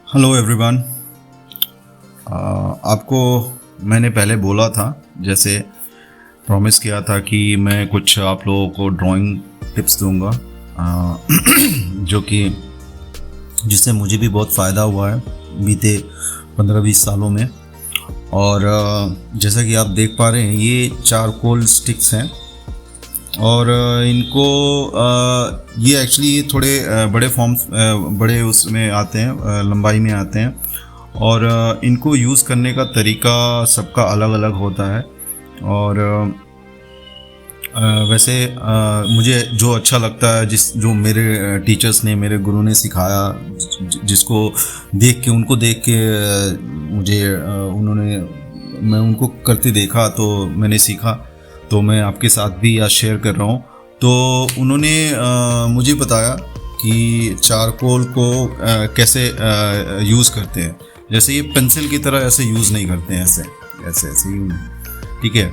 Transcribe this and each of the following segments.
Hello everyone. आपको मैंने पहले बोला था, जैसे प्रॉमिस किया था कि मैं कुछ आप लोगों को ड्राइंग टिप्स दूंगा, जो कि जिससे मुझे भी बहुत फ़ायदा हुआ है बीते 15-20 सालों में। और जैसा कि आप देख पा रहे हैं, ये चारकोल स्टिक्स हैं और इनको ये एक्चुअली ये थोड़े बड़े फॉर्म्स, बड़े उसमें आते हैं, लंबाई में आते हैं। और इनको यूज़ करने का तरीका सबका अलग अलग होता है। और वैसे मुझे जो अच्छा लगता है, जो मेरे टीचर्स ने, मेरे गुरु ने सिखाया, जिसको देख के, उनको देख के मुझे मैं उनको करते देखा तो मैंने सीखा, तो मैं आपके साथ भी आज शेयर कर रहा हूँ। तो उन्होंने मुझे बताया कि चारकोल को कैसे यूज़ करते हैं। जैसे ये पेंसिल की तरह ऐसे यूज़ नहीं करते हैं, ऐसे ऐसे ऐसे यूँ, ठीक है।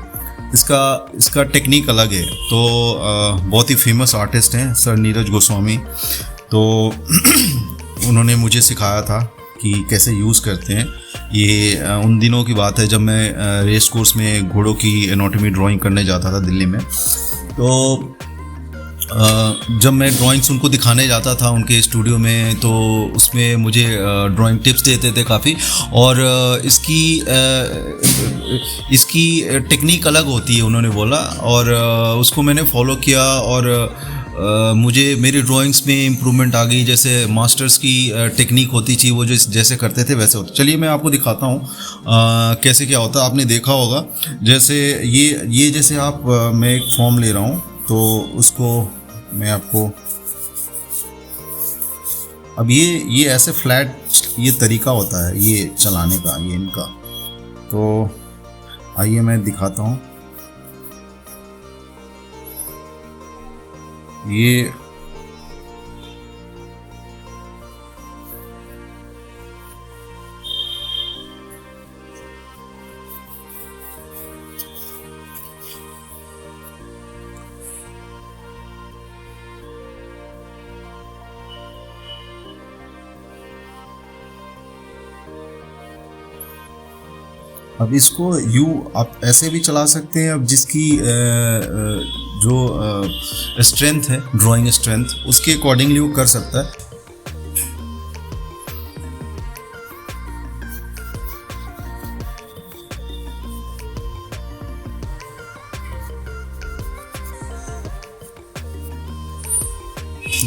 इसका टेक्निक अलग है। तो बहुत ही फेमस आर्टिस्ट हैं सर नीरज गोस्वामी। तो उन्होंने मुझे सिखाया था कि कैसे यूज़ करते हैं। ये उन दिनों की बात है जब मैं रेस कोर्स में घोड़ों की एनाटॉमी ड्राइंग करने जाता था दिल्ली में। तो जब मैं ड्राइंग्स उनको दिखाने जाता था उनके स्टूडियो में, तो उसमें मुझे ड्राइंग टिप्स देते थे काफ़ी। और इसकी टेक्निक अलग होती है, उन्होंने बोला, और उसको मैंने फॉलो किया और मुझे मेरी ड्राइंग्स में इम्प्रूवमेंट आ गई। जैसे मास्टर्स की टेक्निक होती थी, वो जैसे करते थे वैसे होता। चलिए मैं आपको दिखाता हूँ कैसे क्या होता है। आपने देखा होगा, जैसे ये जैसे आप मैं एक फॉर्म ले रहा हूँ, तो उसको मैं आपको अब ये ऐसे फ्लैट, ये तरीका होता है ये चलाने का, ये इनका। तो आइए मैं दिखाता हूँ। ये अब इसको आप ऐसे भी चला सकते हैं। अब जिसकी जो स्ट्रेंथ है, ड्राइंग स्ट्रेंथ, उसके अकॉर्डिंगली वो कर सकता है।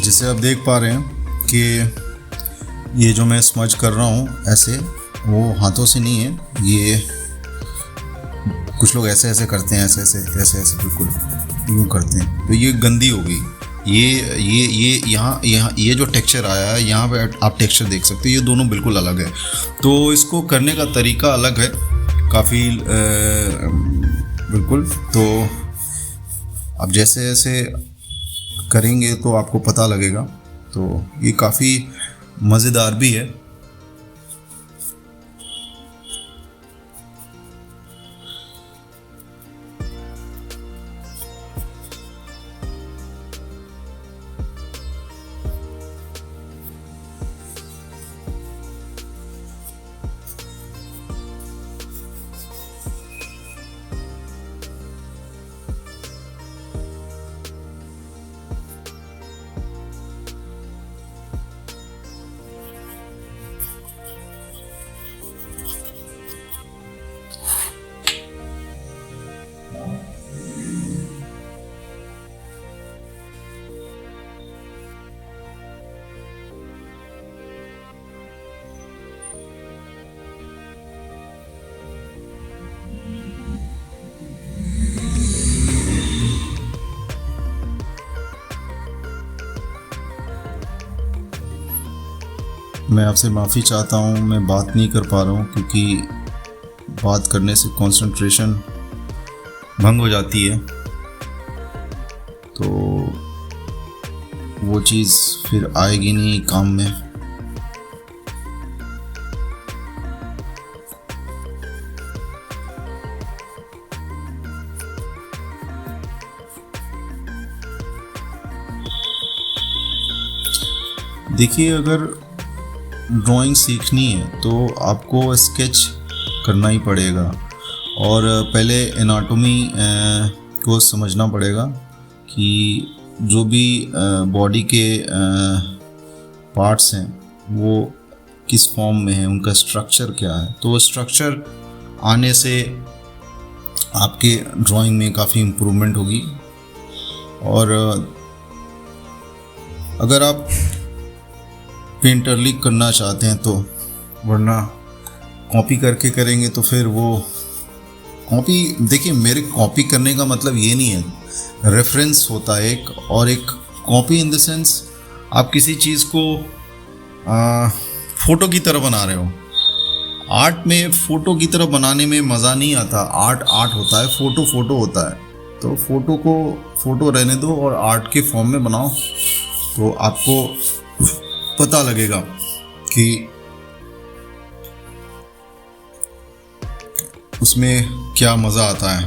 जैसे आप देख पा रहे हैं कि ये जो मैं स्मज कर रहा हूँ ऐसे, वो हाथों से नहीं है। ये कुछ लोग ऐसे ऐसे करते हैं, ऐसे ऐसे ऐसे ऐसे बिल्कुल यूँ करते हैं, तो ये गंदी हो गई। ये यहाँ ये जो टेक्सचर आया है, यहाँ पे आप टेक्सचर देख सकते हैं, ये दोनों बिल्कुल अलग है। तो इसको करने का तरीका अलग है काफ़ी, बिल्कुल। तो आप जैसे ऐसे करेंगे तो आपको पता लगेगा। तो ये काफ़ी मज़ेदार भी है। मैं आपसे माफ़ी चाहता हूँ, मैं बात नहीं कर पा रहा हूँ, क्योंकि बात करने से कंसंट्रेशन भंग हो जाती है। तो वो चीज़ फिर आएगी नहीं काम में। देखिए, अगर ड्राइंग सीखनी है तो आपको स्केच करना ही पड़ेगा, और पहले एनाटॉमी को समझना पड़ेगा कि जो भी बॉडी के पार्ट्स हैं वो किस फॉर्म में है, उनका स्ट्रक्चर क्या है। तो वो स्ट्रक्चर आने से आपके ड्राइंग में काफ़ी इम्प्रूवमेंट होगी। और अगर आप पेंटरली करना चाहते हैं तो, वरना कॉपी करके करेंगे तो फिर वो कॉपी, देखिए मेरे कॉपी करने का मतलब ये नहीं है, रेफरेंस होता है एक, और एक कॉपी इन द सेंस आप किसी चीज़ को फ़ोटो की तरह बना रहे हो। आर्ट में फ़ोटो की तरह बनाने में मज़ा नहीं आता। आर्ट आर्ट होता है, फ़ोटो फ़ोटो होता है। तो फ़ोटो को फ़ोटो रहने दो और आर्ट के फॉर्म में बनाओ, तो आपको पता लगेगा कि उसमें क्या मज़ा आता है।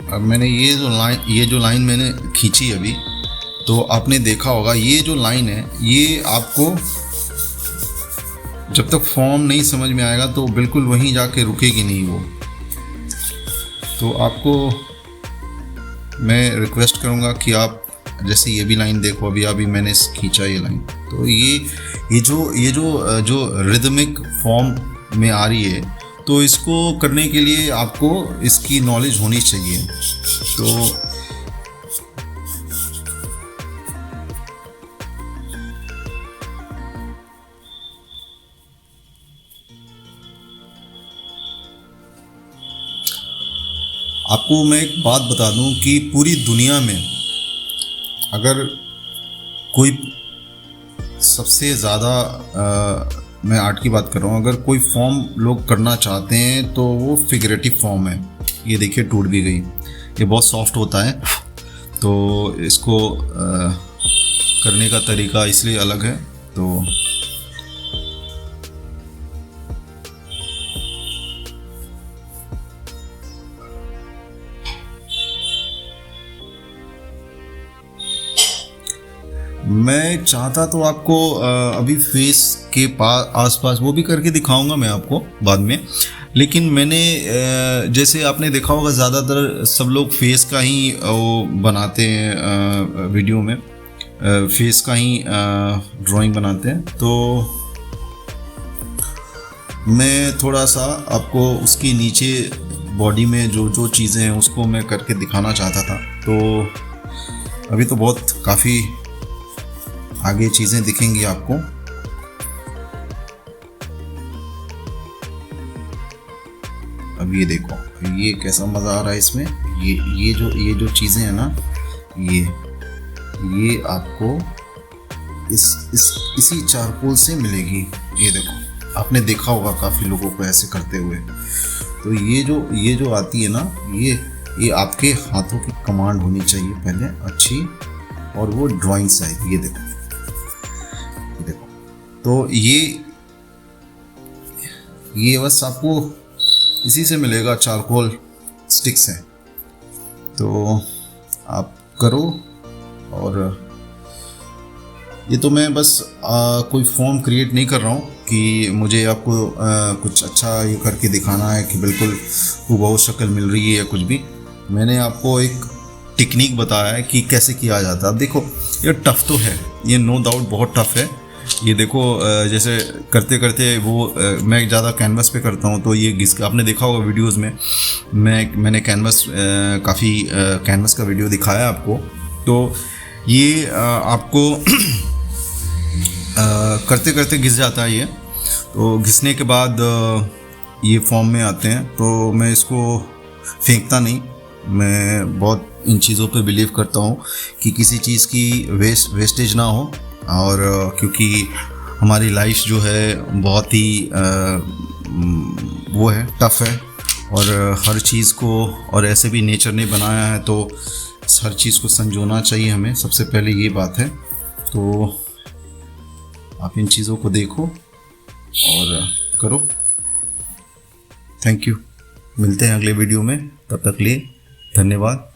अब मैंने ये जो लाइन मैंने खींची अभी, तो आपने देखा होगा ये जो लाइन है, ये आपको जब तक फॉर्म नहीं समझ में आएगा तो बिल्कुल वहीं जाके रुकेगी नहीं वो। तो आपको मैं रिक्वेस्ट करूँगा कि आप जैसे ये भी लाइन देखो, अभी मैंने खींचा ये लाइन, तो ये जो रिदमिक फॉर्म में आ रही है, तो इसको करने के लिए आपको इसकी नॉलेज होनी चाहिए। तो आपको मैं एक बात बता दूं कि पूरी दुनिया में अगर कोई सबसे ज़्यादा मैं आर्ट की बात कर रहा हूँ, अगर कोई फॉर्म लोग करना चाहते हैं तो वो फिगरेटिव फॉर्म है। ये देखिए टूट भी गई, ये बहुत सॉफ्ट होता है, तो इसको करने का तरीका इसलिए अलग है। तो मैं चाहता तो आपको अभी फेस के पास आसपास वो भी करके दिखाऊंगा मैं आपको बाद में, लेकिन मैंने जैसे आपने देखा होगा ज़्यादातर सब लोग फेस का ही वो बनाते हैं, वीडियो में फेस का ही ड्राइंग बनाते हैं। तो मैं थोड़ा सा आपको उसके नीचे बॉडी में जो चीज़ें हैं उसको मैं करके दिखाना चाहता था। तो अभी तो बहुत काफ़ी आगे चीज़ें दिखेंगी आपको। अब ये देखो, ये कैसा मज़ा आ रहा है इसमें। ये जो चीज़ें हैं ना, ये आपको इसी चारकोल से मिलेगी। ये देखो, आपने देखा होगा काफ़ी लोगों को ऐसे करते हुए। तो ये जो आती है ना, ये आपके हाथों की कमांड होनी चाहिए पहले अच्छी, और वो ड्राइंग से आएगी। ये देखो, तो ये बस आपको इसी से मिलेगा, चारकोल स्टिक से। तो आप करो। और ये तो मैं बस कोई फॉर्म क्रिएट नहीं कर रहा हूँ कि मुझे आपको कुछ अच्छा ये करके दिखाना है कि बिल्कुल हूबहू शक्ल मिल रही है या कुछ भी। मैंने आपको एक टेक्निक बताया है कि कैसे किया जाता है। अब देखो, ये टफ़ तो है, ये नो डाउट बहुत टफ़ है। ये देखो, जैसे करते करते वो मैं ज़्यादा कैनवस पे करता हूँ, तो ये घिस, आपने देखा होगा वीडियोस में मैंने कैनवस काफ़ी कैनवस का वीडियो दिखाया आपको। तो ये आपको करते करते घिस जाता है ये। तो घिसने के बाद ये फॉर्म में आते हैं। तो मैं इसको फेंकता नहीं, मैं बहुत इन चीज़ों पे बिलीव करता हूँ कि किसी चीज़ की वेस्टेज ना हो। और क्योंकि हमारी लाइफ जो है बहुत ही वो है, टफ़ है, और हर चीज़ को, और ऐसे भी नेचर ने बनाया है तो हर चीज़ को संजोना चाहिए हमें, सबसे पहले ये बात है। तो आप इन चीज़ों को देखो और करो। थैंक यू, मिलते हैं अगले वीडियो में, तब तक लिए धन्यवाद।